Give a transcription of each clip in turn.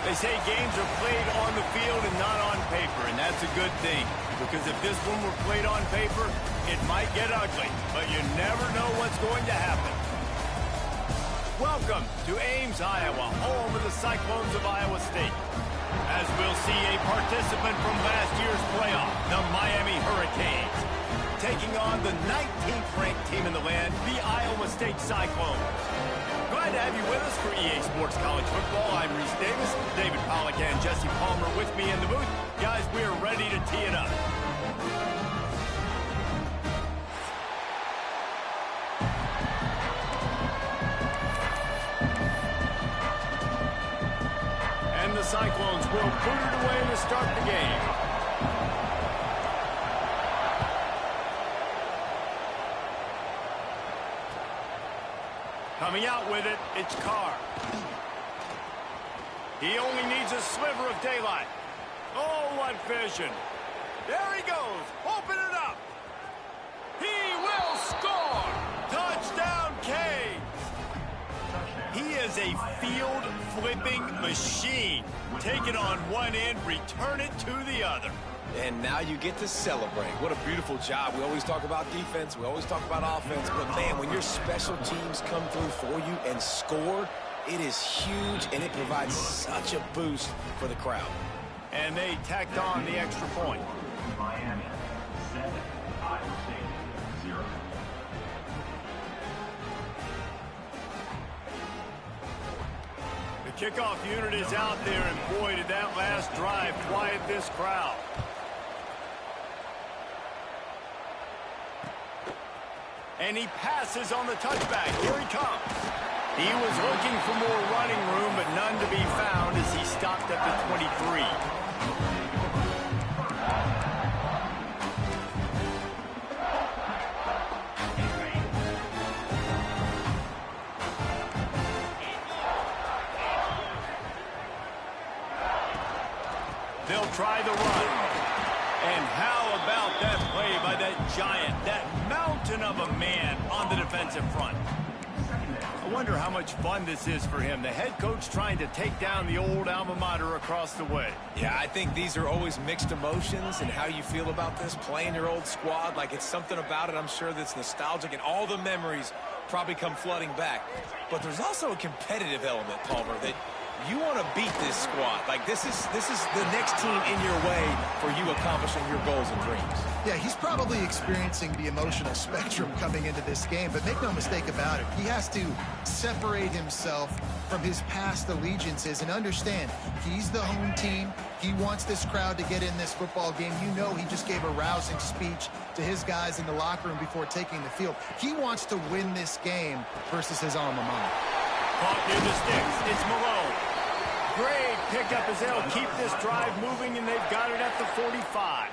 They say games are played on the field and not on paper, and that's a good thing. Because if this one were played on paper, it might get ugly, but you never know what's going to happen. Welcome to Ames, Iowa, home of the Cyclones of Iowa State. As we'll see a participant from last year's playoff, the Miami Hurricanes, taking on the 19th ranked team in the land, the Iowa State Cyclones. Glad to have you with us for EA Sports College Football. I'm Reese Davis, David Pollack and Jesse Palmer with me in the booth. Guys, we're ready to tee it up. And the Cyclones will boot it away to start the game. Coming out with it, it's Carr. He only needs a sliver of daylight. Oh, what vision. There he goes. Open it up. He will score. Touchdown, Canes. He is a field-flipping machine. Take it on one end, return it to the other. And now you get to celebrate. What a beautiful job. We always talk about defense. We always talk about offense. But, man, when your special teams come through for you and score, it is huge, and it provides such a boost for the crowd. And they tacked on the extra point. Miami, 7, Iowa State, 0. The kickoff unit is out there, and boy, did that last drive quiet this crowd. And he passes on the touchback. Here he comes. He was looking for more running room, but none to be found as he stopped at the 23. They'll try the run. And how about that play by that giant, that mountain of a man on the defensive front? I wonder how much fun this is for him. The head coach trying to take down the old alma mater across the way. Yeah, I think these are always mixed emotions and how you feel about this, playing your old squad. Like, it's something about it, I'm sure, that's nostalgic, and all the memories probably come flooding back. But there's also a competitive element, Palmer, that you want to beat this squad. Like, this is the next team in your way for you accomplishing your goals and dreams. Yeah, he's probably experiencing the emotional spectrum coming into this game, but make no mistake about it, he has to separate himself from his past allegiances and understand he's the home team. He wants this crowd to get in this football game. You know, he just gave a rousing speech to his guys in the locker room before taking the field. He wants to win this game versus his alma mater. Caught near the sticks. It's Malone. Great pickup as they'll keep this drive moving, and they've got it at the 45.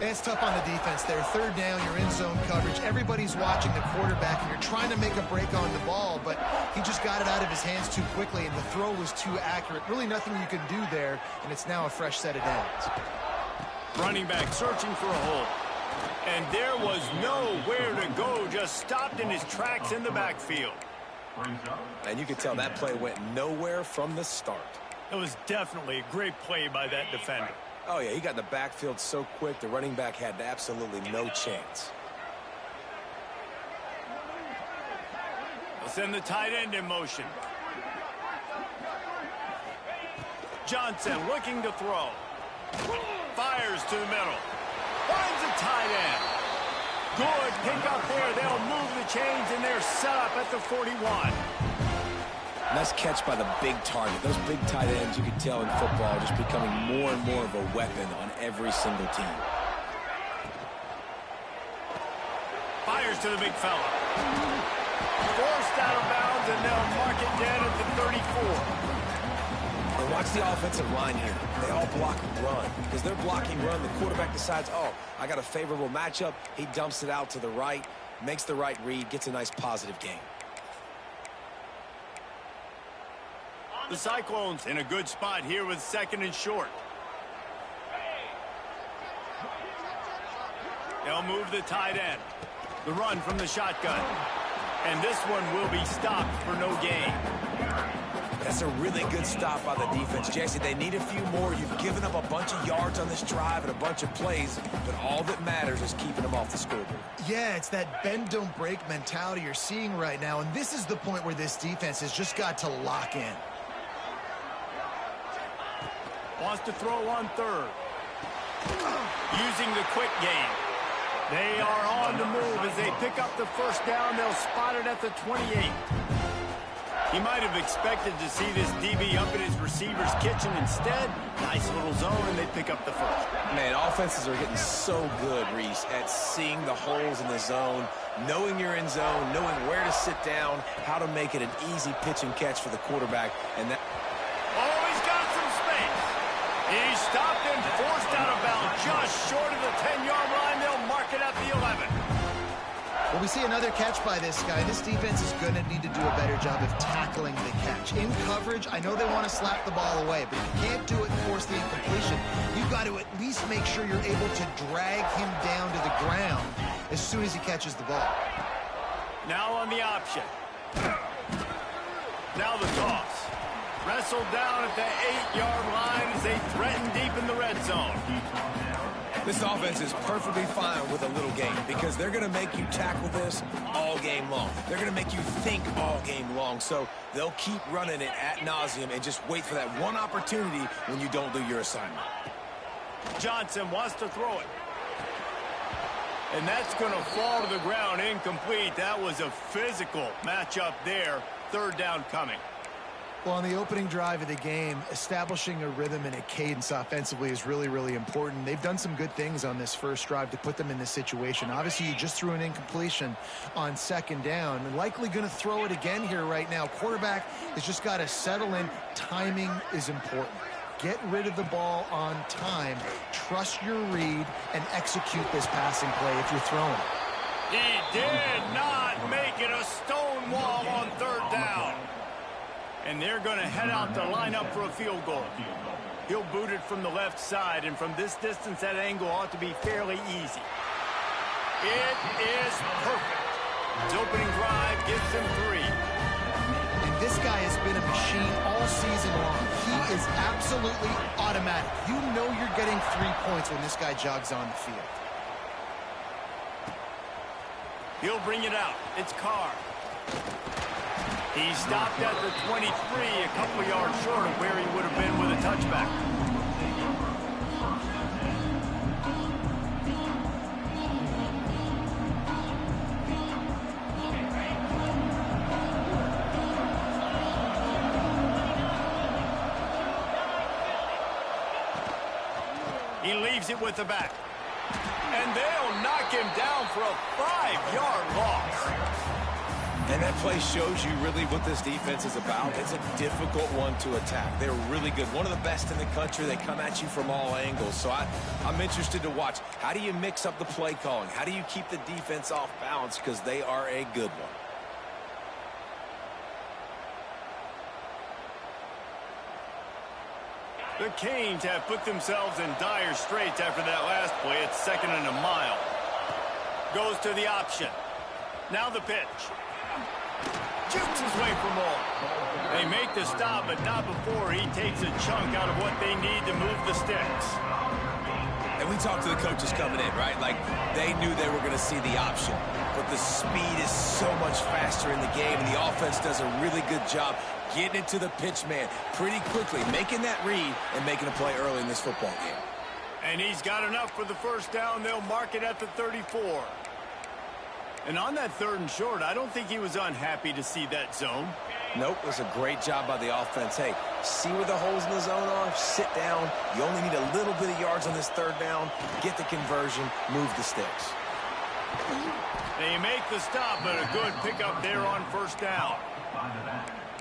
It's tough on the defense there. Third down, you're in zone coverage. Everybody's watching the quarterback, and you're trying to make a break on the ball, but he just got it out of his hands too quickly, and the throw was too accurate. Really nothing you can do there, and it's now a fresh set of downs. Running back searching for a hole. And there was nowhere to go, just stopped in his tracks in the backfield. And you could tell that play went nowhere from the start. It was definitely a great play by that defender. Oh, yeah, he got in the backfield so quick, the running back had absolutely no chance. They'll send the tight end in motion. Johnson looking to throw. Fires to the middle. Finds a tight end. Good pick up there. They'll move the chains, and they're set up at the 41. Nice catch by the big target. Those big tight ends, you can tell in football, are just becoming more and more of a weapon on every single team. Fires to the big fella. Forced out of bounds, and they'll mark it dead at the 34. But watch the offensive line here. They all block and run. Because they're blocking run, the quarterback decides, oh, I got a favorable matchup. He dumps it out to the right, makes the right read, gets a nice positive gain. The Cyclones in a good spot here with 2nd and short. They'll move the tight end. The run from the shotgun. And this one will be stopped for no gain. That's a really good stop by the defense. Jesse, they need a few more. You've given up a bunch of yards on this drive and a bunch of plays, but all that matters is keeping them off the scoreboard. Yeah, it's that bend, don't break mentality you're seeing right now, and this is the point where this defense has just got to lock in. Wants to throw on third. Using the quick game. They are on the move as they pick up the first down. They'll spot it at the 28. He might have expected to see this DB up in his receiver's kitchen. Instead, nice little zone, and they pick up the first. Man, offenses are getting so good, Reese, at seeing the holes in the zone, knowing you're in zone, knowing where to sit down, how to make it an easy pitch and catch for the quarterback. And that. Oh, he's got some space. He stopped and forced out of bounds just short of the 10-yard line. They'll mark it at the 11. Well, we see another catch by this guy. This defense is going to need to do a better job of tackling the catch. In coverage, I know they want to slap the ball away, but if you can't do it and force the incompletion, you've got to at least make sure you're able to drag him down to the ground as soon as he catches the ball. Now on the option. Now the toss. Wrestled down at the 8-yard line as they threaten deep in the red zone. This offense is perfectly fine with a little game because they're going to make you tackle this all game long. They're going to make you think all game long. So they'll keep running it ad nauseum and just wait for that one opportunity when you don't do your assignment. Johnson wants to throw it. And that's going to fall to the ground incomplete. That was a physical matchup there. Third down coming. Well, on the opening drive of the game, establishing a rhythm and a cadence offensively is really, really important. They've done some good things on this first drive to put them in this situation. Obviously, you just threw an incompletion on second down. And likely going to throw it again here right now. Quarterback has just got to settle in. Timing is important. Get rid of the ball on time. Trust your read and execute this passing play if you're throwing it. He did not make it a stone wall on third down. And they're going to head out to line up for a field goal. He'll boot it from the left side, and from this distance, that angle ought to be fairly easy. It is perfect. His opening drive gives him 3. And this guy has been a machine all season long. He is absolutely automatic. You know you're getting 3 points when this guy jogs on the field. He'll bring it out. It's Carr. He stopped at the 23, a couple yards short of where he would have been with a touchback. He leaves it with the back. And they'll knock him down for a 5-yard loss. And that play shows you really what this defense is about. It's a difficult one to attack. They're really good. One of the best in the country. They come at you from all angles. So I'm interested to watch. How do you mix up the play calling? How do you keep the defense off balance? Because they are a good one. The Canes have put themselves in dire straits after that last play. It's 2nd and a mile. Goes to the option. Now the pitch. Jukes his way for more. They make the stop, but not before he takes a chunk out of what they need to move the sticks. And we talked to the coaches coming in, right? Like, they knew they were going to see the option. But the speed is so much faster in the game, and the offense does a really good job getting it to the pitch man pretty quickly, making that read and making a play early in this football game. And he's got enough for the first down. They'll mark it at the 34. And on that 3rd and short, I don't think he was unhappy to see that zone. Nope, it was a great job by the offense. Hey, see where the holes in the zone are? Sit down. You only need a little bit of yards on this 3rd down. Get the conversion. Move the sticks. They make the stop, but a good pickup there on first down.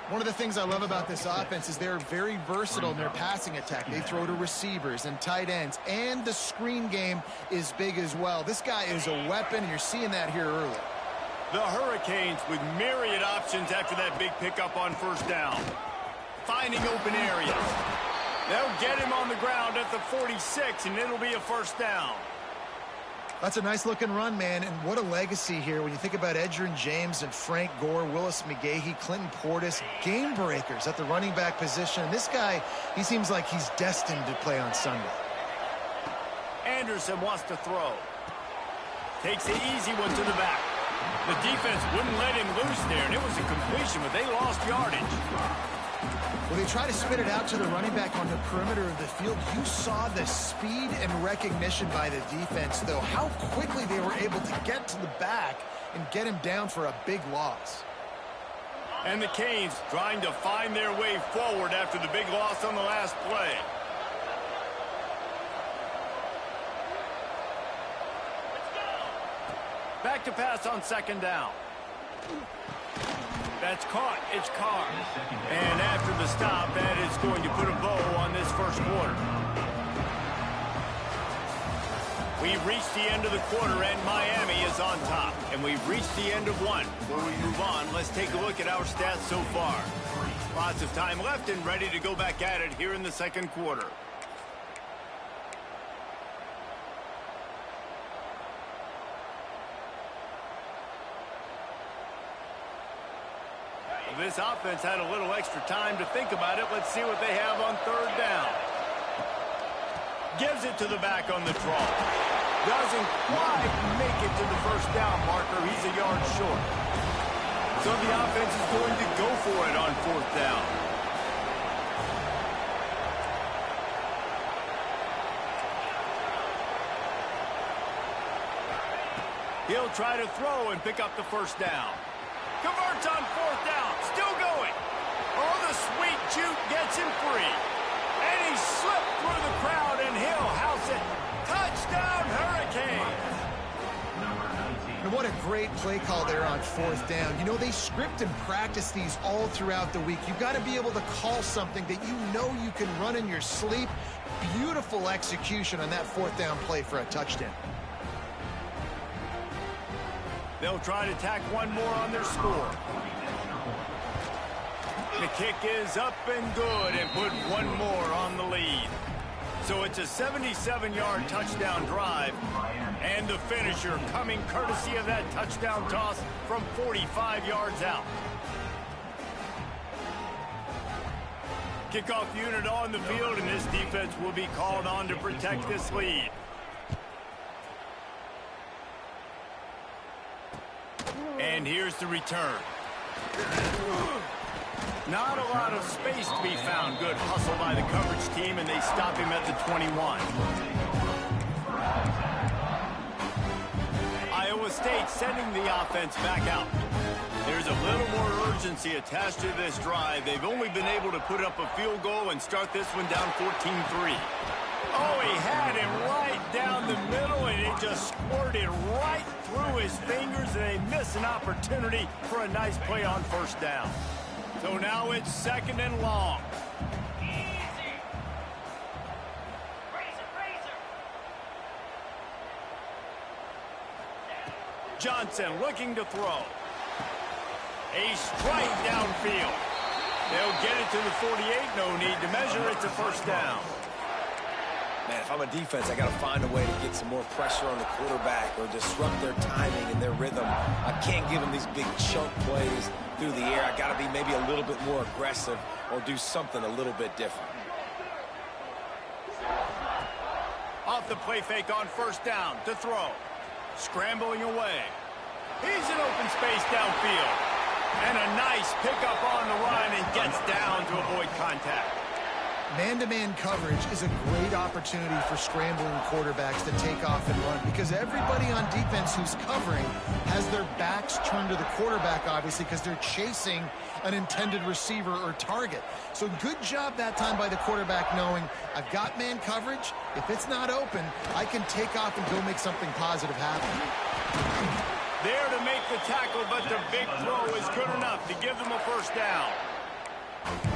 One of the things I love about this offense is they're very versatile in their passing attack. They throw to receivers and tight ends, and the screen game is big as well. This guy is a weapon, and you're seeing that here early. The Hurricanes with myriad options after that big pickup on first down. Finding open areas. They'll get him on the ground at the 46, and it'll be a first down. That's a nice-looking run, man, and what a legacy here when you think about Edgerrin James and Frank Gore, Willis McGahee, Clinton Portis, game breakers at the running back position. And this guy, he seems like he's destined to play on Sunday. Anderson wants to throw. Takes the easy one to the back. The defense wouldn't let him loose there, and it was a completion, but they lost yardage. Well, they try to spit it out to the running back on the perimeter of the field. You saw the speed and recognition by the defense, though, how quickly they were able to get to the back and get him down for a big loss. And the Canes trying to find their way forward after the big loss on the last play. Back to pass on second down. That's caught. It's Carr. And after the stop, that is going to put a bow on this first quarter. We've reached the end of the quarter, and Miami is on top. And we've reached the end of one. Before we move on, let's take a look at our stats so far. Lots of time left and ready to go back at it here in the second quarter. This offense had a little extra time to think about it. Let's see what they have on third down. Gives it to the back on the draw. Doesn't quite make it to the first down marker. He's a yard short. So the offense is going to go for it on fourth down. He'll try to throw and pick up the first down. Converts on fourth down. Still going. Oh, the sweet juke gets him free. And he slipped through the crowd, and he'll house it. Touchdown, Hurricanes. And what a great play call there on fourth down. You know, they script and practice these all throughout the week. You've got to be able to call something that you know you can run in your sleep. Beautiful execution on that fourth down play for a touchdown. They'll try to tack one more on their score. The kick is up and good and put one more on the lead. So it's a 77-yard touchdown drive. And the finisher coming courtesy of that touchdown toss from 45 yards out. Kickoff unit on the field, and this defense will be called on to protect this lead. And here's the return. Not a lot of space to be found. Good hustle by the coverage team, and they stop him at the 21. Iowa State sending the offense back out. There's a little more urgency attached to this drive. They've only been able to put up a field goal and start this one down 14-3. Oh, he had him right down the middle, and it just squirted right through his fingers, and they miss an opportunity for a nice play on first down. So now it's second and long. Johnson looking to throw. A strike downfield. They'll get it to the 48. No need to measure. It's a first down. Man, if I'm a defense, I got to find a way to get some more pressure on the quarterback or disrupt their timing and their rhythm. I can't give them these big chunk plays through the air. I got to be maybe a little bit more aggressive or do something a little bit different. Off the play fake on first down to throw. Scrambling away. He's in open space downfield. And a nice pickup on the run and gets down to avoid contact. Man-to-man coverage is a great opportunity for scrambling quarterbacks to take off and run because everybody on defense who's covering has their backs turned to the quarterback, obviously, because they're chasing an intended receiver or target. So good job that time by the quarterback knowing I've got man coverage. If it's not open, I can take off and go make something positive happen. There to make the tackle, but the big throw is good enough to give them a first down.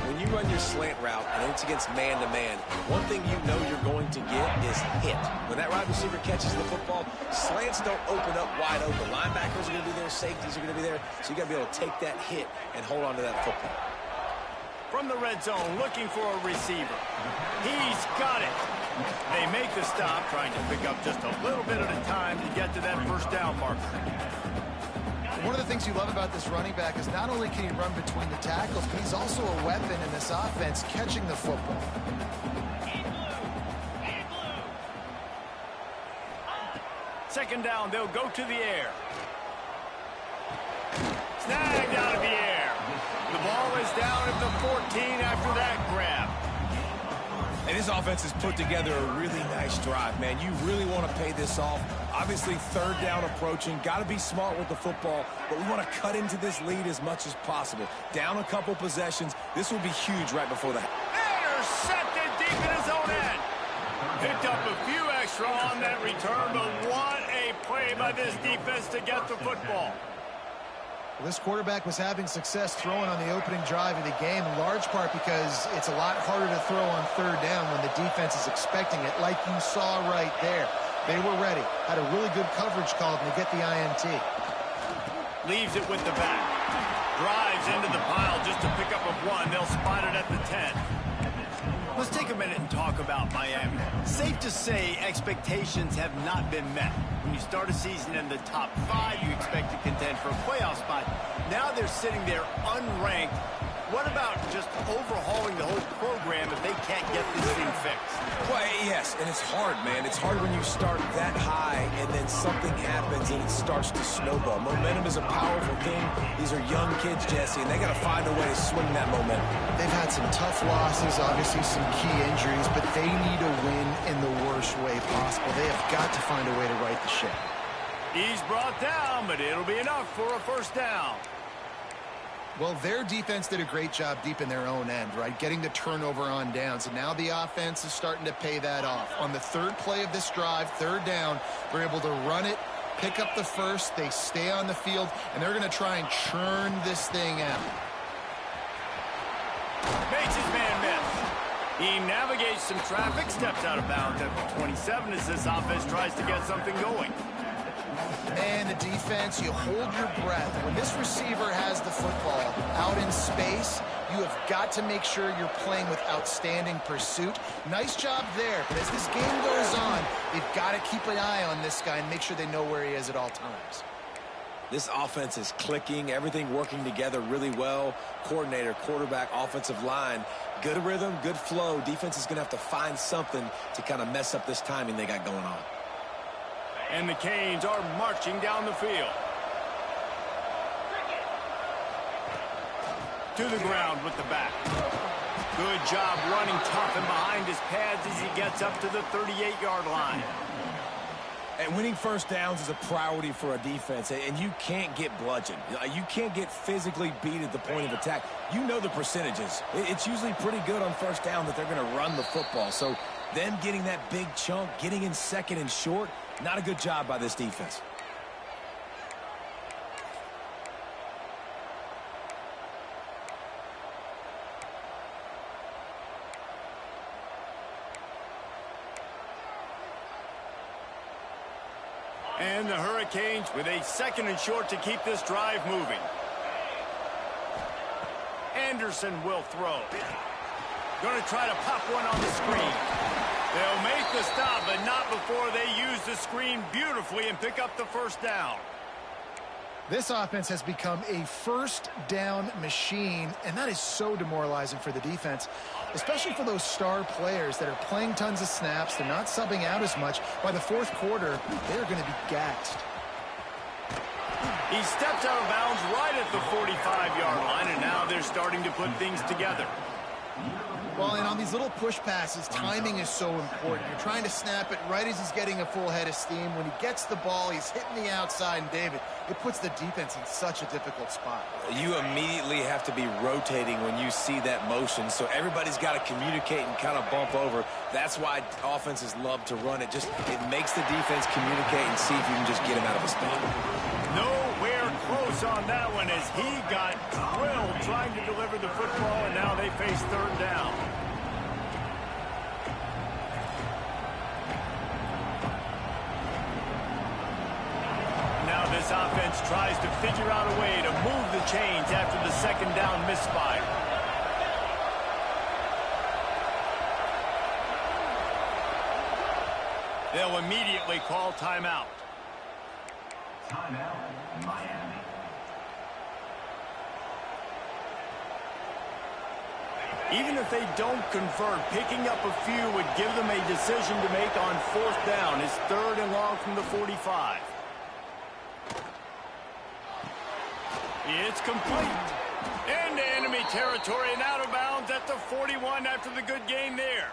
When you run your slant route and it's against man-to-man, one thing you know you're going to get is hit. When that wide receiver catches the football, slants don't open up wide open. Linebackers are going to be there, safeties are going to be there, so you got to be able to take that hit and hold on to that football. From the red zone, looking for a receiver. He's got it. They make the stop, trying to pick up just a little bit at a time to get to that first down marker. One of the things you love about this running back is not only can he run between the tackles, but he's also a weapon in this offense catching the football. Second down, they'll go to the air. Snagged out of the air. The ball is down at the 14 after that grab. And this offense has put together a really nice drive, man. You really want to pay this off. Obviously, third down approaching. Got to be smart with the football, but we want to cut into this lead as much as possible. Down a couple possessions. This will be huge right before that. Intercepted deep in his own end. Picked up a few extra on that return, but what a play by this defense to get the football. Well, this quarterback was having success throwing on the opening drive of the game, in large part because it's a lot harder to throw on third down when the defense is expecting it, like you saw right there. They were ready. Had a really good coverage call to get the INT. Leaves it with the back. Drives into the pile just to pick up a one. They'll spot it at the 10. Let's take a minute and talk about Miami. Safe to say expectations have not been met. When you start a season in the top 5, you expect to contend for a playoff spot. Now they're sitting there unranked. What about just overhauling the whole program if they can't get this thing fixed? Well, yes, and it's hard, man. It's hard when you start that high and then something happens and it starts to snowball. Momentum is a powerful thing. These are young kids, Jesse, and they got to find a way to swing that momentum. They've had some tough losses, obviously some key injuries, but they need a win in the worst way possible. They have got to find a way to right the ship. He's brought down, but it'll be enough for a first down. Well, their defense did a great job deep in their own end, right? Getting the turnover on downs. And now the offense is starting to pay that off. On the third play of this drive, third down, they're able to run it, pick up the first, they stay on the field, and they're going to try and churn this thing out. Makes his man miss. He navigates some traffic, steps out of bounds at the 27 as this offense tries to get something going. And the defense, you hold your breath. When this receiver has the football out in space, you have got to make sure you're playing with outstanding pursuit. Nice job there, but as this game goes on, they've got to keep an eye on this guy and make sure they know where he is at all times. This offense is clicking, everything working together really well. Coordinator, quarterback, offensive line, good rhythm, good flow. Defense is going to have to find something to kind of mess up this timing they got going on. And the Canes are marching down the field. To the ground with the back. Good job running tough and behind his pads as he gets up to the 38-yard line. And winning first downs is a priority for a defense, and you can't get bludgeoned. You can't get physically beat at the point of attack. You know the percentages. It's usually pretty good on first down that they're going to run the football. So them getting that big chunk, getting in second and short, not a good job by this defense. And the Hurricanes with a second and short to keep this drive moving. Anderson will throw. Going to try to pop one on the screen. They'll make the stop, but not before they use the screen beautifully and pick up the first down. This offense has become a first down machine, and that is so demoralizing for the defense, especially for those star players that are playing tons of snaps. They're not subbing out as much. By the fourth quarter, they're going to be gassed. He stepped out of bounds right at the 45-yard line, and now they're starting to put things together. Well, and on these little push passes, timing is so important. You're trying to snap it right as he's getting a full head of steam. When he gets the ball, he's hitting the outside, and David, it puts the defense in such a difficult spot. You immediately have to be rotating when you see that motion, so everybody's got to communicate and kind of bump over. That's why offenses love to run it. It makes the defense communicate and see if you can just get him out of a spot. Nowhere close on that one as he got drilled trying to deliver the football, and now they face third down. Now this offense tries to figure out a way to move the chains after the second down misfire. They'll immediately call timeout. Timeout, Miami. Even if they don't convert, picking up a few would give them a decision to make on 4th down. It's 3rd and long from the 45. It's complete. Into enemy territory and out of bounds at the 41 after the good gain there.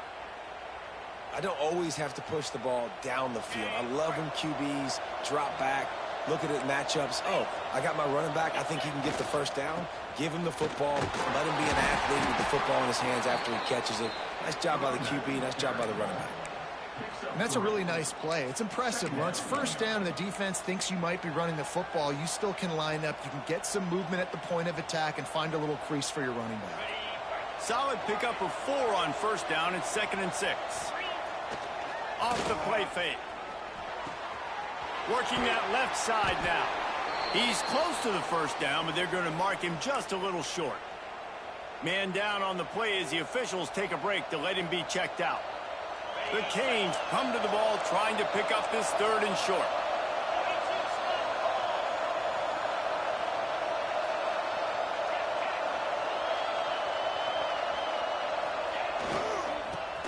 I don't always have to push the ball down the field. I love when QBs drop back, look at it matchups. Oh, I got my running back. I think he can get the 1st down. Give him the football. Let him be an athlete with the football in his hands after he catches it. Nice job by the QB. Nice job by the running back. And that's a really nice play. It's impressive. When it's 1st down and the defense thinks you might be running the football, you still can line up. You can get some movement at the point of attack and find a little crease for your running back. Solid pickup of 4 on 1st down. It's 2nd and 6. Off the play fake. Working that left side now. He's close to the 1st down, but they're going to mark him just a little short. Man down on the play as the officials take a break to let him be checked out. The Canes come to the ball trying to pick up this 3rd and short.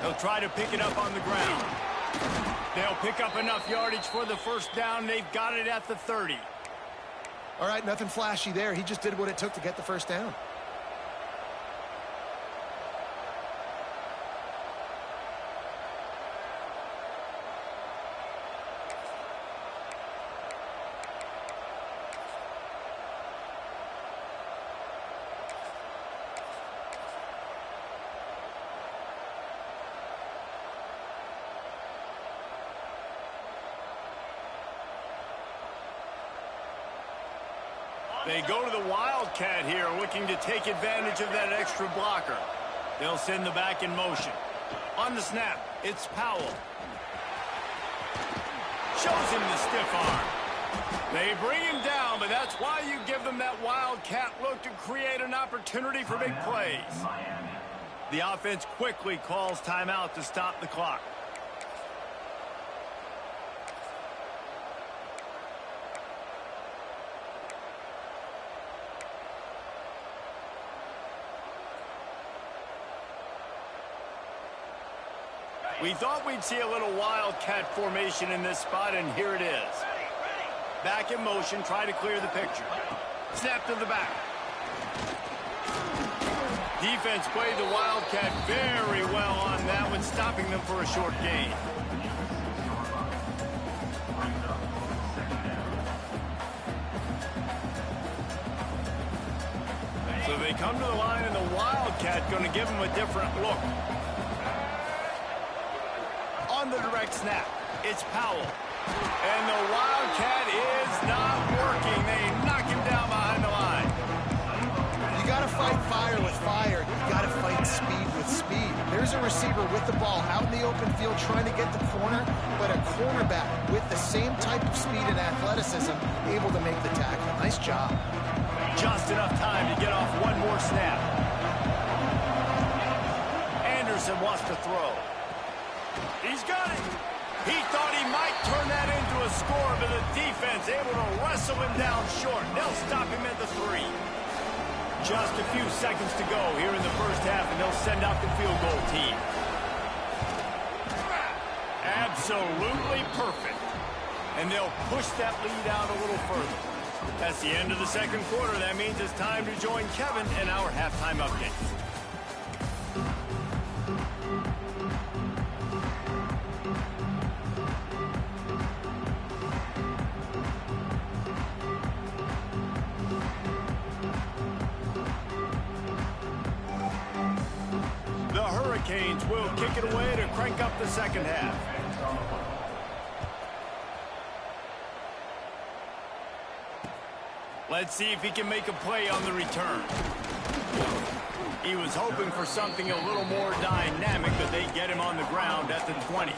They'll try to pick it up on the ground. They'll pick up enough yardage for the 1st down. They've got it at the 30. All right, nothing flashy there. He just did what it took to get the 1st down. They go to the Wildcat here, looking to take advantage of that extra blocker. They'll send the back in motion. On the snap, it's Powell. Shows him the stiff arm. They bring him down, but that's why you give them that Wildcat look to create an opportunity for big plays. The offense quickly calls timeout to stop the clock. We thought we'd see a little Wildcat formation in this spot, and here it is. Back in motion, try to clear the picture. Snap to the back. Defense played the Wildcat very well on that one, stopping them for a short gain. So they come to the line, and the Wildcat going to give them a different look. On the direct snap, it's Powell. And the Wildcat is not working. They knock him down behind the line. You got to fight fire with fire. You got to fight speed with speed. There's a receiver with the ball out in the open field trying to get the corner, but a cornerback with the same type of speed and athleticism able to make the tackle. Nice job. Just enough time to get off one more snap. Anderson wants to throw. He's got it. He thought he might turn that into a score, but the defense able to wrestle him down short. They'll stop him at the 3. Just a few seconds to go here in the 1st half, and they'll send out the field goal team. Absolutely perfect. And they'll push that lead out a little further. That's the end of the 2nd quarter. That means it's time to join Kevin in our halftime update. Canes will kick it away to crank up the 2nd half. Let's see if he can make a play on the return. He was hoping for something a little more dynamic, but they get him on the ground at the 20.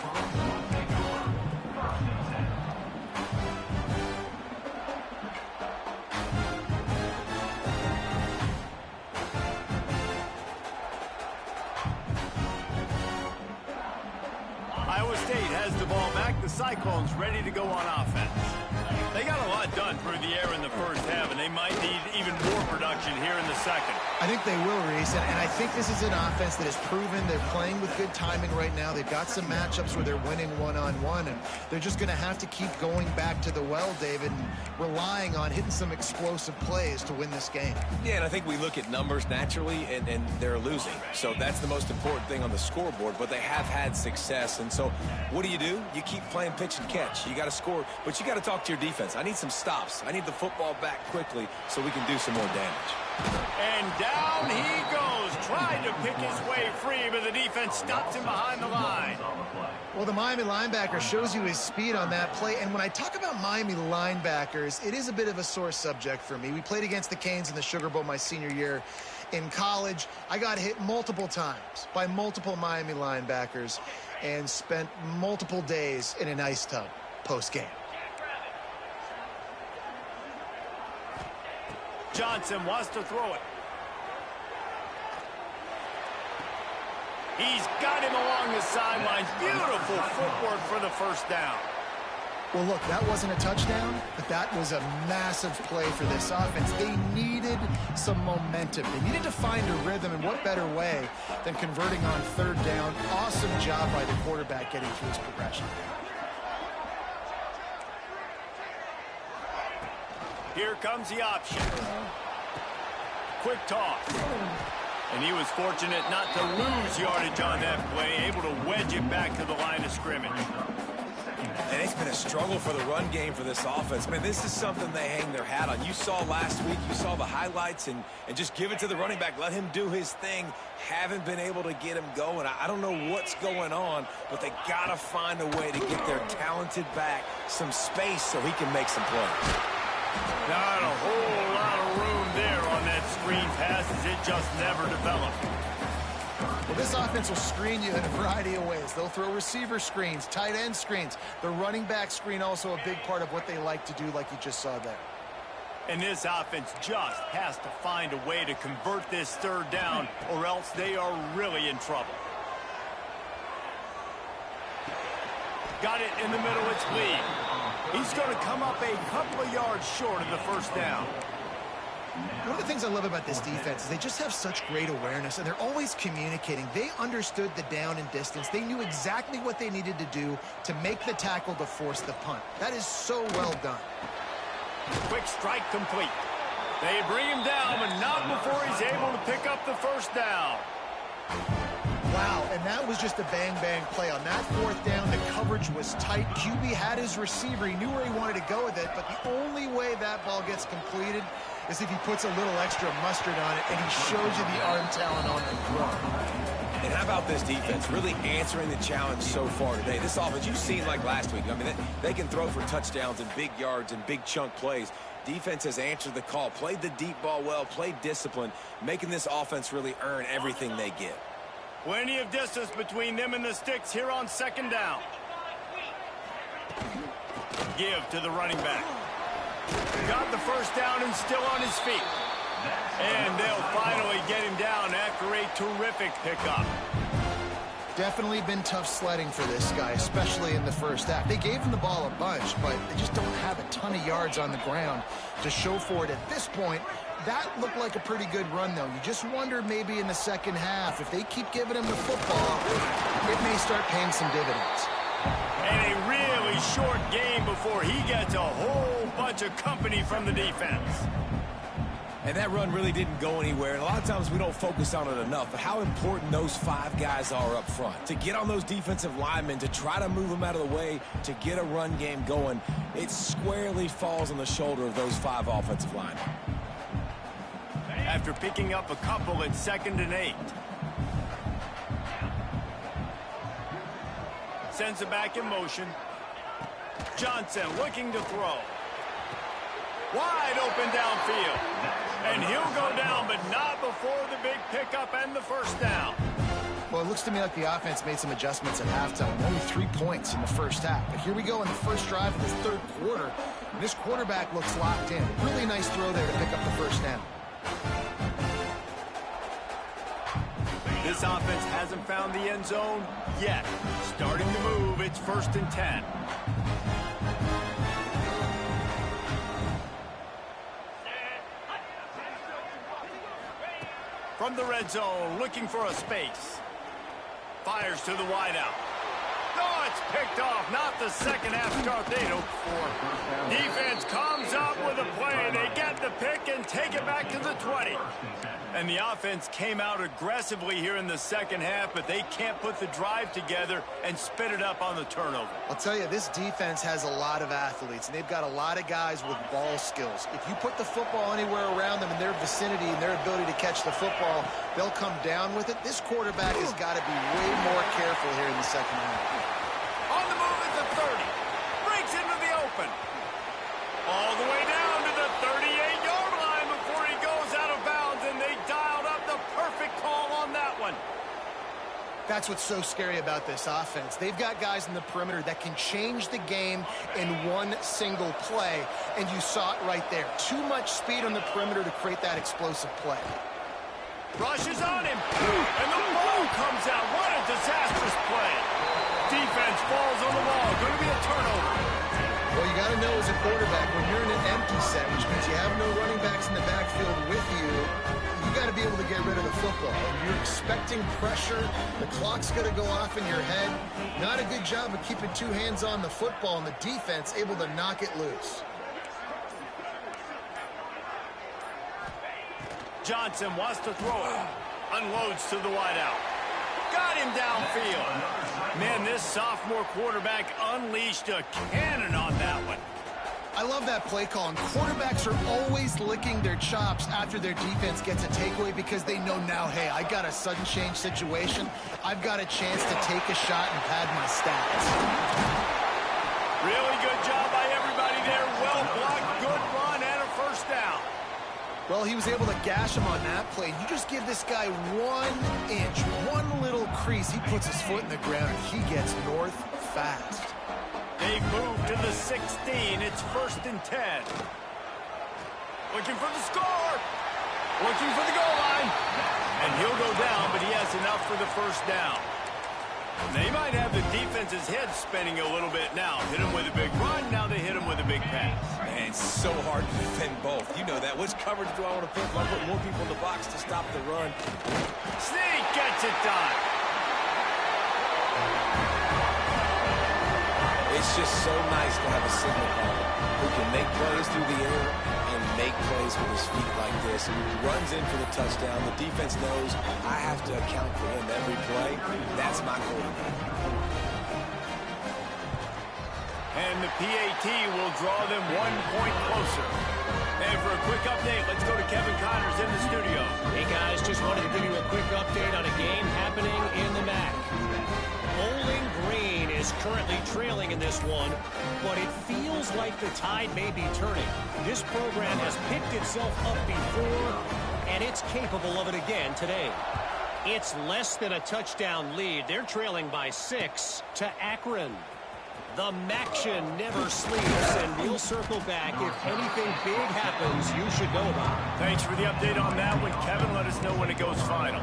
Iowa State has the ball back. The Cyclones ready to go on offense. They got a lot done through the air in the first half, and they might need even more production here in the second. I think they will, Reese, and I think this is an offense that has proven they're playing with good timing right now. They've got some matchups where they're winning one-on-one, and they're just going to have to keep going back to the well, David, and relying on hitting some explosive plays to win this game. Yeah, and I think we look at numbers naturally, and they're losing. So that's the most important thing on the scoreboard, but they have had success. And so what do? You keep playing pitch and catch. You got to score, but you got to talk to your defense. I need some stops. I need the football back quickly so we can do some more damage. And down he goes, trying to pick his way free, but the defense stops him behind the line. Well, the Miami linebacker shows you his speed on that play, and when I talk about Miami linebackers, it is a bit of a sore subject for me. We played against the Canes in the Sugar Bowl my senior year in college. I got hit multiple times by multiple Miami linebackers and spent multiple days in an ice tub post-game. Johnson wants to throw it. He's got him along the sidelines. Beautiful footwork for the first down. Well, look, that wasn't a touchdown, but that was a massive play for this offense. They needed some momentum. They needed to find a rhythm, and what better way than converting on third down. Awesome job by the quarterback getting through his progression. Here comes the option. Quick toss. And he was fortunate not to lose yardage on that play, able to wedge it back to the line of scrimmage. And it's been a struggle for the run game for this offense. Man, this is something they hang their hat on. You saw last week, you saw the highlights, and just give it to the running back. Let him do his thing. Haven't been able to get him going. I don't know what's going on, but they got to find a way to get their talented back some space so he can make some plays. Not a whole lot of room there on that screen pass as it just never developed. Well, this offense will screen you in a variety of ways. They'll throw receiver screens, tight end screens. The running back screen also a big part of what they like to do, like you just saw there. And this offense just has to find a way to convert this third down, or else they are really in trouble. Got it in the middle, it's Lee. He's going to come up a couple of yards short of the first down. One of the things I love about this defense is they just have such great awareness, and they're always communicating. They understood the down and distance. They knew exactly what they needed to do to make the tackle to force the punt. That is so well done. Quick strike complete. They bring him down, but not before he's able to pick up the first down. Wow, and that was just a bang-bang play. On that fourth down, the coverage was tight. QB had his receiver. He knew where he wanted to go with it, but the only way that ball gets completed is if he puts a little extra mustard on it, and he shows you the arm talent on the throw. And how about this defense really answering the challenge so far today? This offense, you've seen like last week. I mean, they can throw for touchdowns and big yards and big chunk plays. Defense has answered the call, played the deep ball well, played discipline, making this offense really earn everything they get. Plenty of distance between them and the sticks here on second down. Give to the running back. Got the first down and still on his feet. And they'll finally get him down after a terrific pickup. Definitely been tough sledding for this guy, especially in the first half. They gave him the ball a bunch, but they just don't have a ton of yards on the ground to show for it at this point. That looked like a pretty good run, though. You just wonder maybe in the second half, if they keep giving him the football, it may start paying some dividends. And a really short game before he gets a whole bunch of company from the defense. And that run really didn't go anywhere. And a lot of times we don't focus on it enough. But how important those five guys are up front. To get on those defensive linemen, to try to move them out of the way, to get a run game going, it squarely falls on the shoulder of those five offensive linemen. After picking up a couple at 2nd and 8. Sends it back in motion. Johnson looking to throw. Wide open downfield. And he'll go down, but not before the big pickup and the first down. Well, it looks to me like the offense made some adjustments at halftime. Only 3 points in the first half. But here we go in the first drive of this third quarter. And this quarterback looks locked in. Really nice throw there to pick up the first down. This This offense hasn't found the end zone yet. Starting to move, it's 1st and 10. From the red zone, looking for a space. Fires to the wideout. Oh, it's picked off. Not the second half start they'd hoped for. Defense comes up with a play. They get the pick and take it back to the 20. And the offense came out aggressively here in the second half, but they can't put the drive together and spit it up on the turnover. I'll tell you, this defense has a lot of athletes, and they've got a lot of guys with ball skills. If you put the football anywhere around them in their vicinity and their ability to catch the football, they'll come down with it. This quarterback has got to be way more careful here in the second half. On the move at the 30. Breaks into the open. All the way down to the 38-yard line before he goes out of bounds, and they dialed up the perfect call on that one. That's what's so scary about this offense. They've got guys in the perimeter that can change the game in one single play, and you saw it right there. Too much speed on the perimeter to create that explosive play. Rushes on him, and the ball comes out. What a disastrous play. Defense falls on the wall. Going to be a turnover. Well, you got to know as a quarterback, when you're in an empty set, which means you have no running backs in the backfield with you, you got to be able to get rid of the football. You're expecting pressure. The clock's going to go off in your head. Not a good job of keeping two hands on the football, and the defense able to knock it loose. Johnson wants to throw it. Unloads to the wideout. Got him downfield. Man, this sophomore quarterback unleashed a cannon on that one. I love that play call, and quarterbacks are always licking their chops after their defense gets a takeaway because they know now, hey, I got a sudden change situation. I've got a chance to take a shot and pad my stats. Really good job by everybody there. Well blocked, good run, and a first down. Well, he was able to gash him on that play. You just give this guy 1 inch, one little crease. He puts his foot in the ground, and he gets north fast. They've moved to the 16. It's 1st and 10. Looking for the score. Looking for the goal line. And he'll go down, but he has enough for the first down. They might have the defense's head spinning a little bit now. Hit him with a big run. Now they hit him with a big pass. Man, it's so hard to defend both. You know that. Which coverage do I want to put? Do I put more people in the box to stop the run? Sneak gets it done. It's just so nice to have a signal caller who can make plays through the air and make plays with his feet like this. And he runs in for the touchdown. The defense knows I have to account for him every play. That's my quarterback. And the PAT will draw them 1 point closer. And for a quick update, let's go to Kevin Connors in the studio. Hey guys, just wanted to give you a quick update on a game happening in the MAC. Bowling Green is currently trailing in this one, but it feels like the tide may be turning. This program has picked itself up before, and it's capable of it again today. It's less than a touchdown lead. They're trailing by 6 to Akron. The Maction never sleeps, and we'll circle back. If anything big happens, you should know about it. Thanks for the update on that one, Kevin. Let us know when it goes final.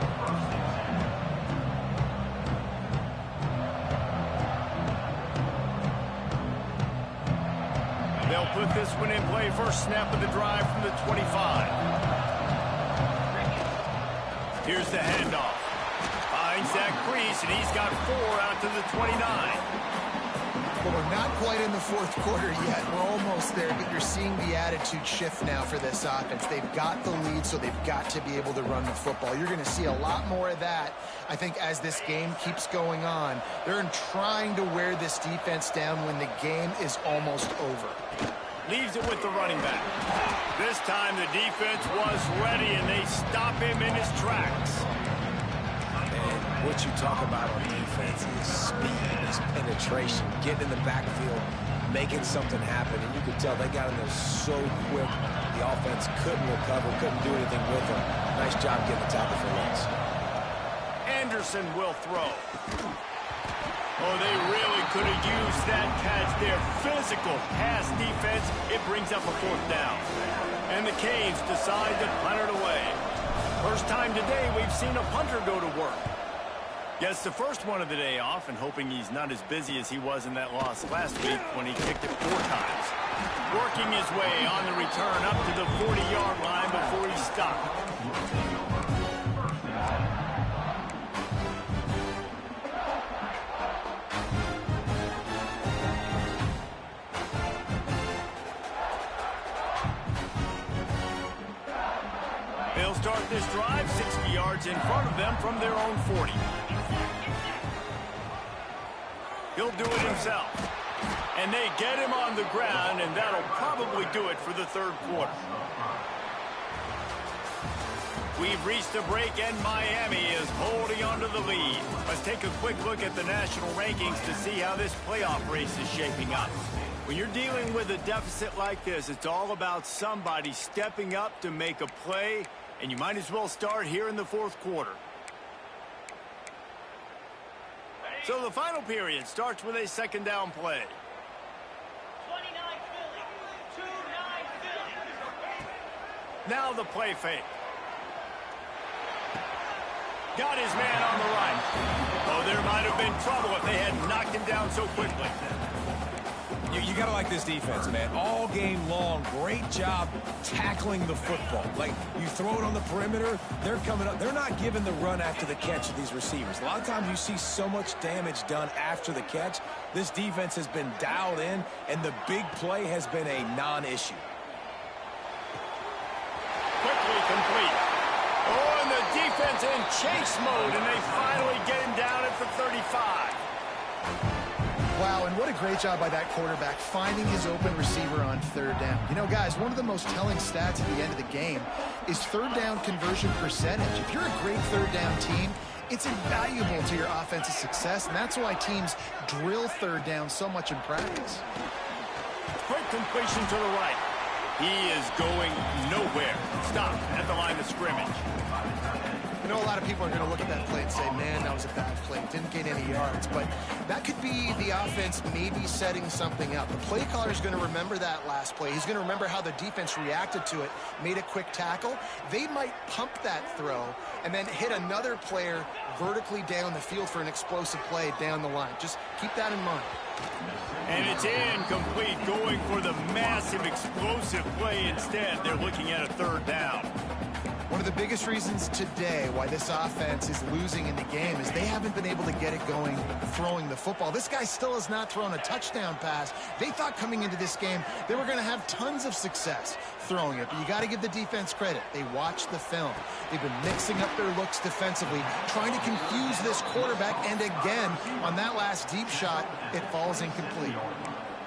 They'll put this one in play. First snap of the drive from the 25. Here's the handoff. Finds that crease, and he's got 4 out to the 29. Well, we're not quite in the fourth quarter yet. We're almost there, but you're seeing the attitude shift now for this offense. They've got the lead, so they've got to be able to run the football. You're going to see a lot more of that, I think, as this game keeps going on. They're trying to wear this defense down when the game is almost over. Leaves it with the running back. This time the defense was ready, and they stop him in his tracks. What you talk about on defense is speed, is penetration, getting in the backfield, making something happen. And you could tell they got in there so quick, the offense couldn't recover, couldn't do anything with them. Nice job getting the tackle for loss. Anderson will throw. Oh, they really could have used that catch there. Physical pass defense. It brings up a 4th down. And the Canes decide to punt it away. First time today we've seen a punter go to work. Gets the first one of the day off and hoping he's not as busy as he was in that loss last week when he kicked it 4 times. Working his way on the return up to the 40-yard line before he stopped. They'll start this drive 60 yards in front of them from their own 40. He'll do it himself. And they get him on the ground, and that'll probably do it for the third quarter. We've reached a break, and Miami is holding on to the lead. Let's take a quick look at the national rankings to see how this playoff race is shaping up. When you're dealing with a deficit like this, it's all about somebody stepping up to make a play, and you might as well start here in the fourth quarter. So the final period starts with a second down play. 29 Philly, 2-9 Philly. Now the play fake. Got his man on the right. Oh, there might have been trouble if they had knocked him down so quickly. You got to like this defense, man. All game long, great job tackling the football. Like, you throw it on the perimeter, they're coming up. They're not giving the run after the catch to these receivers. A lot of times you see so much damage done after the catch. This defense has been dialed in, and the big play has been a non-issue. Quickly complete. Oh, and the defense in chase mode, and they finally get him down at the 35. Wow, and what a great job by that quarterback finding his open receiver on third down. You know, guys, one of the most telling stats at the end of the game is third down conversion percentage. If you're a great third down team, it's invaluable to your offensive success, and that's why teams drill third down so much in practice. Quick completion to the right. He is going nowhere. Stop at the line of scrimmage. I know a lot of people are going to look at that play and say, man, that was a bad play. Didn't get any yards. But that could be the offense maybe setting something up. The play caller is going to remember that last play. He's going to remember how the defense reacted to it, made a quick tackle. They might pump that throw and then hit another player vertically down the field for an explosive play down the line. Just keep that in mind. And it's incomplete, going for the massive explosive play instead. They're looking at a third down. One of the biggest reasons today why this offense is losing in the game is they haven't been able to get it going throwing the football. This guy still has not thrown a touchdown pass. They thought coming into this game they were going to have tons of success throwing it, but you got to give the defense credit. They watched the film. They've been mixing up their looks defensively, trying to confuse this quarterback, and again, on that last deep shot, it falls incomplete.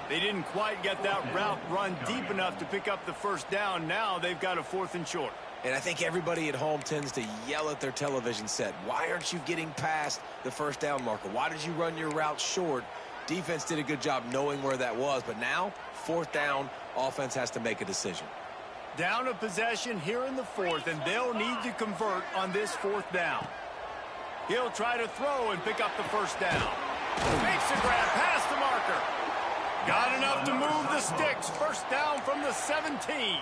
They didn't quite get that route run deep enough to pick up the first down. Now they've got a 4th and short. And I think everybody at home tends to yell at their television set. Why aren't you getting past the first down marker? Why did you run your route short? Defense did a good job knowing where that was. But now, 4th down, offense has to make a decision. Down a possession here in the 4th, and they'll need to convert on this 4th down. He'll try to throw and pick up the first down. Makes a grab past the marker. Got enough to move the sticks. First down from the 17.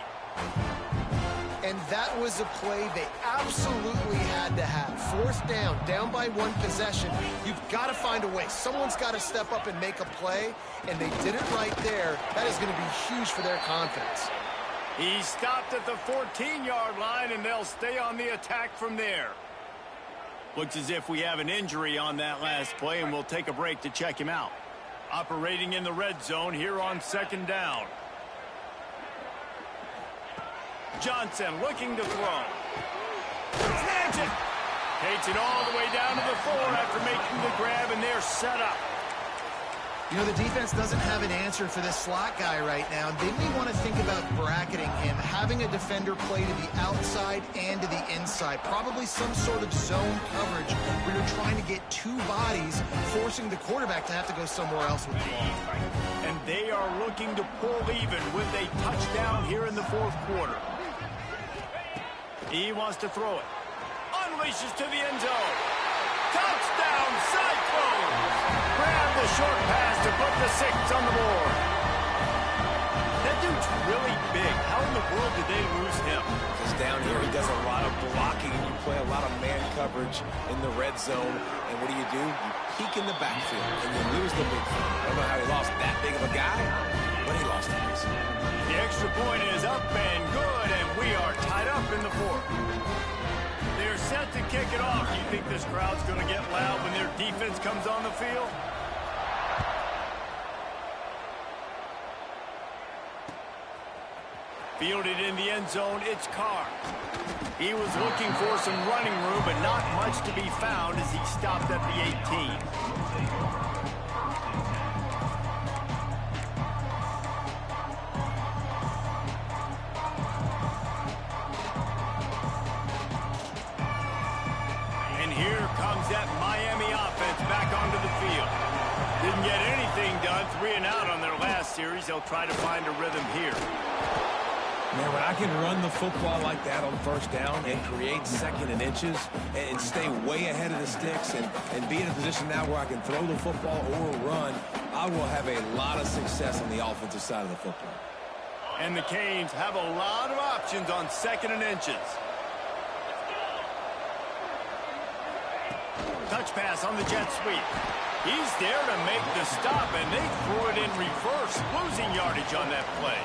And that was a play they absolutely had to have. 4th down by 1 possession. You've got to find a way. Someone's got to step up and make a play, and they did it right there. That is going to be huge for their confidence. He stopped at the 14-yard line, and they'll stay on the attack from there. Looks as if we have an injury on that last play, and we'll take a break to check him out. Operating in the red zone here on 2nd down. Johnson looking to throw. Snatch it. Takes it all the way down to the 4 after making the grab, and they're set up. You know, the defense doesn't have an answer for this slot guy right now. They may want to think about bracketing him, having a defender play to the outside and to the inside. Probably some sort of zone coverage where you're trying to get 2 bodies, forcing the quarterback to have to go somewhere else with the ball. And they are looking to pull even with a touchdown here in the 4th quarter. He wants to throw it. Unleashes to the end zone. Touchdown, Cyclones! Grab the short pass to put the 6 on the board. That dude dude's really big. How in the world did they lose him? Because down here he does a lot of blocking, and you play a lot of man coverage in the red zone. And what do? You peek in the backfield, and you lose the big thing. I don't know how he lost that big of a guy, but he lost it. The extra point is up and good, and we are tied up in the fourth. They're set to kick it off. Do you think this crowd's going to get loud when their defense comes on the field? Fielded in the end zone, it's Carr. He was looking for some running room, but not much to be found as he stopped at the 18. And here comes that Miami offense back onto the field. Didn't get anything done, 3 and out on their last series. They'll try to find a rhythm here. Man, when I can run the football like that on first down and create second and inches and stay way ahead of the sticks and be in a position now where I can throw the football or run, I will have a lot of success on the offensive side of the football. And the Canes have a lot of options on second and inches. Touch pass on the jet sweep. He's there to make the stop, and they threw it in reverse, losing yardage on that play.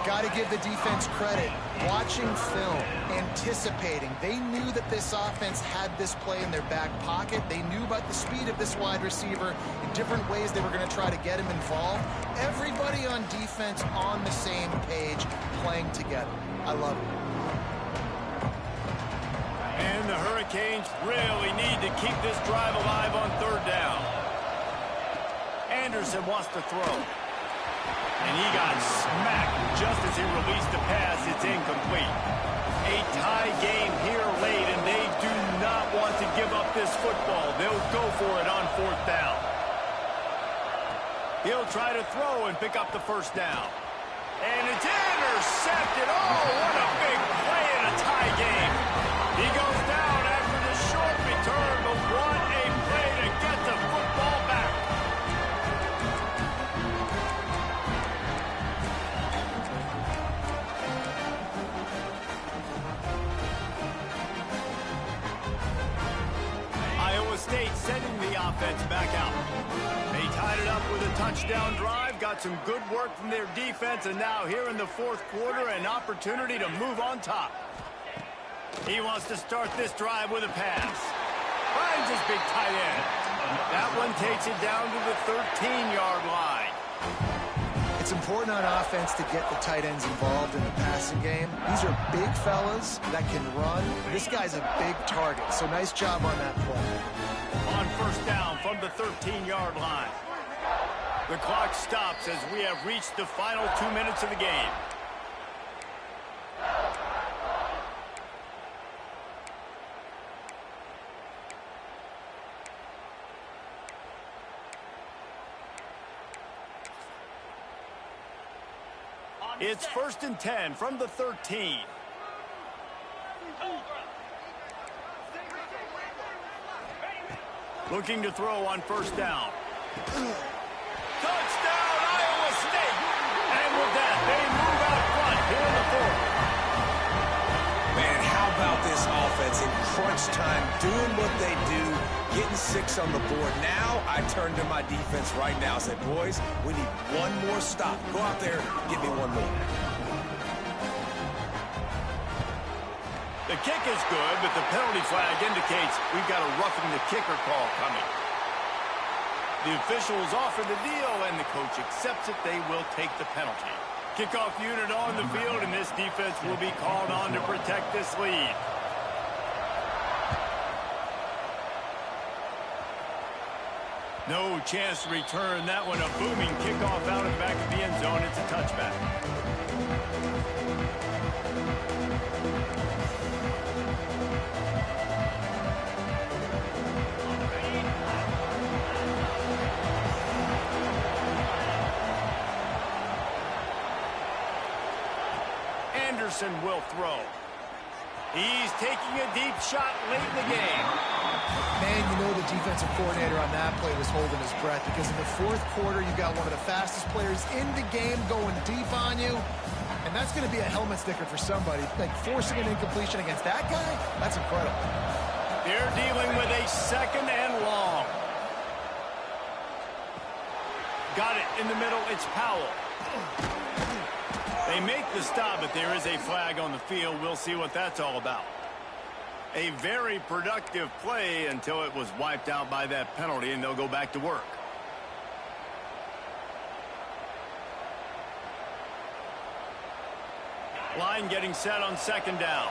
Got to give the defense credit. Watching film, anticipating. They knew that this offense had this play in their back pocket. They knew about the speed of this wide receiver in different ways they were going to try to get him involved. Everybody on defense on the same page, playing together. I love it. And the Hurricanes really need to keep this drive alive on third down. Anderson wants to throw. And he got smacked just as he released the pass. It's incomplete. A tie game here late, and they do not want to give up this football. They'll go for it on fourth down. He'll try to throw and pick up the first down. And it's intercepted. Oh, what a big play in a tie game. He goes down after the short return, but what a play to get the football back. State sending the offense back out. They tied it up with a touchdown drive, got some good work from their defense, and now here in the fourth quarter, an opportunity to move on top. He wants to start this drive with a pass. Finds his big tight end. That one takes it down to the 13-yard line. It's important on offense to get the tight ends involved in the passing game. These are big fellas that can run. This guy's a big target, so nice job on that play. On first down from the 13-yard line. The clock stops as we have reached the final 2 minutes of the game. It's 1st and 10 from the 13. Looking to throw on first down. Touchdown, Iowa State! And with that, they move out front here in the fourth. Man, how about this offense in crunch time, doing what they do, getting 6 on the board. Now I turn to my defense right now and say, boys, we need one more stop. Go out there, give me one more. The kick is good, but the penalty flag indicates we've got a roughing the kicker call coming. The officials offer the deal, and the coach accepts it. They will take the penalty. Kickoff unit on the field, and this defense will be called on to protect this lead. No chance to return that one. A booming kickoff out of the back of the end zone. It's a touchback. Anderson will throw. He's taking a deep shot late in the game. Man, And you know the defensive coordinator on that play was holding his breath, because in the fourth quarter, you've got one of the fastest players in the game going deep on you. And that's going to be a helmet sticker for somebody. Like, forcing an incompletion against that guy, that's incredible. They're dealing with a 2nd and long. Got it in the middle. It's Powell. They make the stop, but there is a flag on the field. We'll see what that's all about. A very productive play until it was wiped out by that penalty, and they'll go back to work. Line getting set on 2nd down.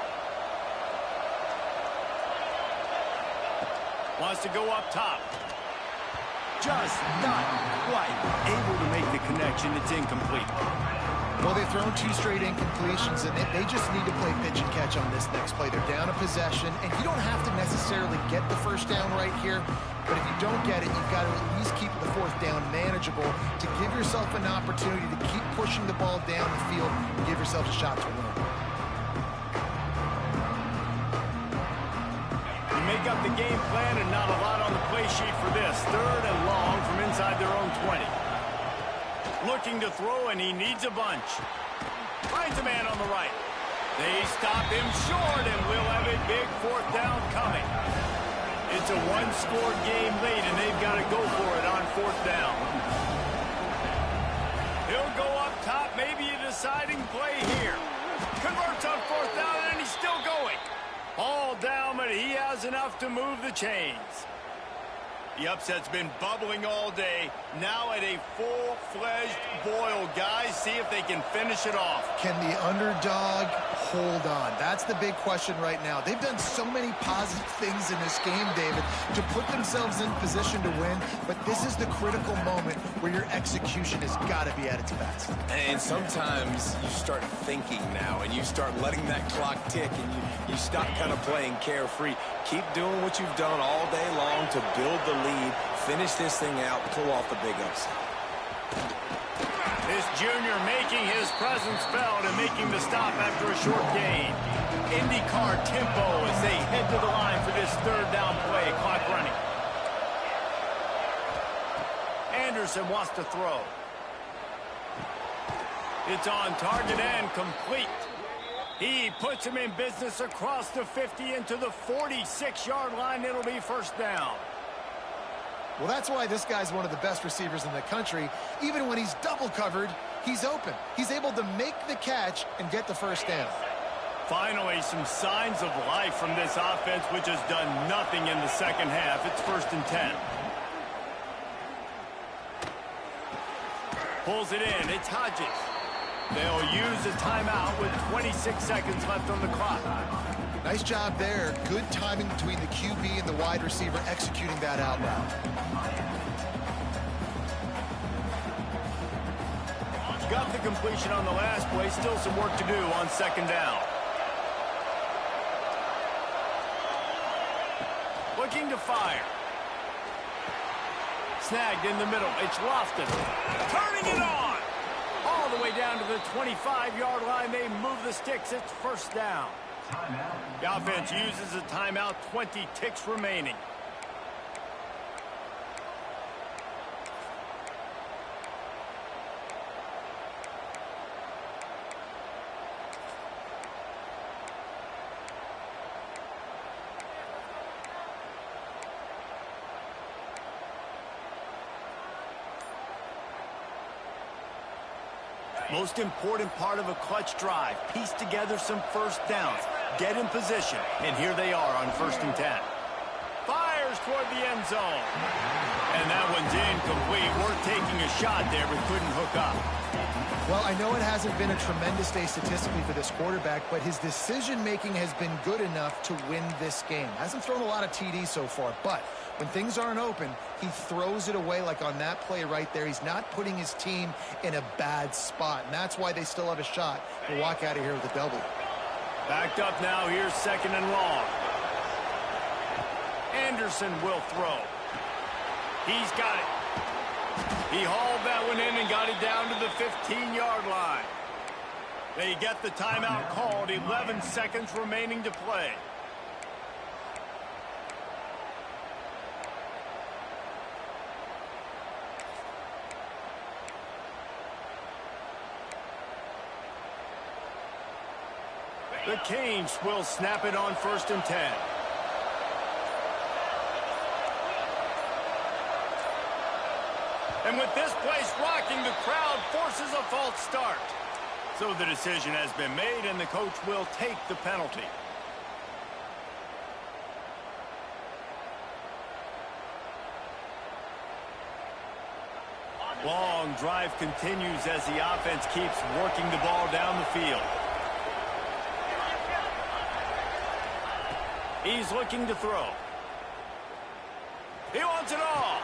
Wants to go up top. Just not quite able to make the connection. It's incomplete. Well, they've thrown 2 straight incompletions, and they just need to play pitch and catch on this next play. They're down a possession, and you don't have to necessarily get the 1st down right here, but if you don't get it, you've got to at least keep the 4th down manageable to give yourself an opportunity to keep pushing the ball down the field and give yourself a shot to win. You make up the game plan, and not a lot on the play sheet for this. 3rd and long from inside their own 20. Looking to throw, and he needs a bunch. Finds a man on the right. They stop him short, and we'll have a big 4th down coming. It's a 1-score game late, and they've got to go for it on 4th down. He'll go up top, maybe a deciding play here. Converts on 4th down, and he's still going. All down, but he has enough to move the chains. The upset's been bubbling all day. Now at a full-fledged boil. Guys, see if they can finish it off. Can the underdog hold on? That's the big question right now. They've done so many positive things in this game, David, to put themselves in position to win, but this is the critical moment where your execution has got to be at its best. And sometimes you start thinking now, and you start letting that clock tick, and you stop kind of playing carefree. Keep doing what you've done all day long to build the lead, finish this thing out, pull off the big upset. This junior making his presence felt and making the stop after a short gain. IndyCar tempo as they head to the line for this 3rd down play. Clock running. Anderson wants to throw. It's on target and complete. He puts him in business across the 50 into the 46-yard line. It'll be 1st down. Well, that's why this guy's one of the best receivers in the country. Even when he's double covered, he's open. He's able to make the catch and get the 1st down. Finally, some signs of life from this offense, which has done nothing in the 2nd half. It's 1st and 10. Pulls it in. It's Hodges. They'll use a timeout with 26 seconds left on the clock. Nice job there. Good timing between the QB and the wide receiver executing that out route. Got the completion on the last play. Still some work to do on 2nd down. Looking to fire. Snagged in the middle. It's Lofton. Turning it on. All the way down to the 25-yard line. They move the sticks. It's 1st down. The offense uses a timeout. 20 ticks remaining. Most important part of a clutch drive. Piece together some 1st downs. Get in position. And here they are on 1st and 10. Fires toward the end zone. And that one's incomplete. We're taking a shot there, but couldn't hook up. Well, I know it hasn't been a tremendous day statistically for this quarterback, but his decision-making has been good enough to win this game. Hasn't thrown a lot of TDs so far, but when things aren't open, he throws it away like on that play right there. He's not putting his team in a bad spot, and that's why they still have a shot to walk out of here with a W. Backed up now. Here's 2nd and long. Anderson will throw. He's got it. He hauled that one in and got it down to the 15-yard line. They get the timeout called. 11 seconds remaining to play. The Canes will snap it on 1st and 10. And with this place rocking, the crowd forces a false start. So the decision has been made, and the coach will take the penalty. Long drive continues as the offense keeps working the ball down the field. He's looking to throw. He wants it all.